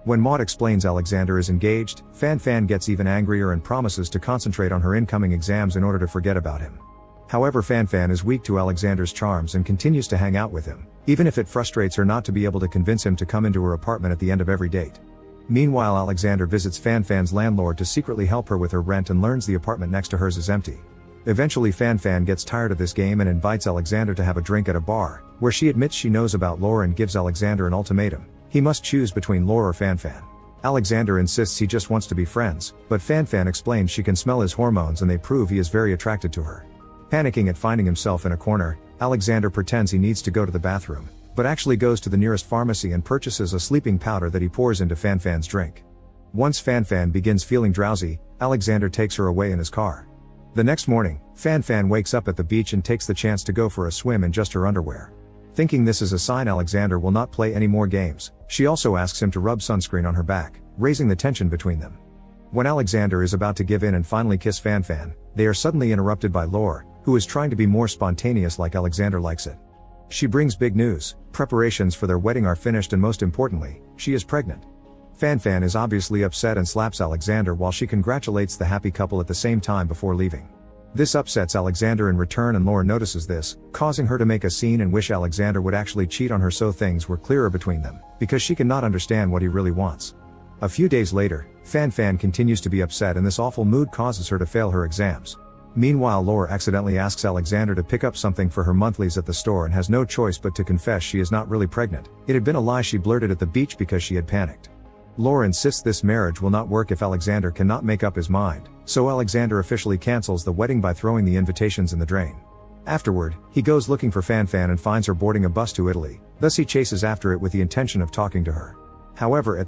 When Maud explains Alexander is engaged, Fan Fan gets even angrier and promises to concentrate on her incoming exams in order to forget about him. However, Fan Fan is weak to Alexander's charms and continues to hang out with him, even if it frustrates her not to be able to convince him to come into her apartment at the end of every date. Meanwhile, Alexander visits Fan Fan's landlord to secretly help her with her rent and learns the apartment next to hers is empty. Eventually, Fan Fan gets tired of this game and invites Alexander to have a drink at a bar, where she admits she knows about Laura and gives Alexander an ultimatum. He must choose between Laura or Fan Fan. Alexander insists he just wants to be friends, but Fan Fan explains she can smell his hormones and they prove he is very attracted to her. Panicking at finding himself in a corner, Alexander pretends he needs to go to the bathroom, but actually goes to the nearest pharmacy and purchases a sleeping powder that he pours into Fan Fan's drink. Once Fan Fan begins feeling drowsy, Alexander takes her away in his car. The next morning, Fan Fan wakes up at the beach and takes the chance to go for a swim in just her underwear. Thinking this is a sign Alexander will not play any more games, she also asks him to rub sunscreen on her back, raising the tension between them. When Alexander is about to give in and finally kiss Fan Fan, they are suddenly interrupted by Laura, who is trying to be more spontaneous like Alexander likes it. She brings big news: preparations for their wedding are finished and most importantly, she is pregnant. Fan Fan is obviously upset and slaps Alexander while she congratulates the happy couple at the same time before leaving. This upsets Alexander in return and Laura notices this, causing her to make a scene and wish Alexander would actually cheat on her so things were clearer between them, because she cannot understand what he really wants. A few days later, Fan Fan continues to be upset and this awful mood causes her to fail her exams. Meanwhile, Laura accidentally asks Alexander to pick up something for her monthlies at the store and has no choice but to confess she is not really pregnant. It had been a lie she blurted at the beach because she had panicked. Laura insists this marriage will not work if Alexander cannot make up his mind, so Alexander officially cancels the wedding by throwing the invitations in the drain. Afterward, he goes looking for Fan Fan and finds her boarding a bus to Italy, thus he chases after it with the intention of talking to her. However, at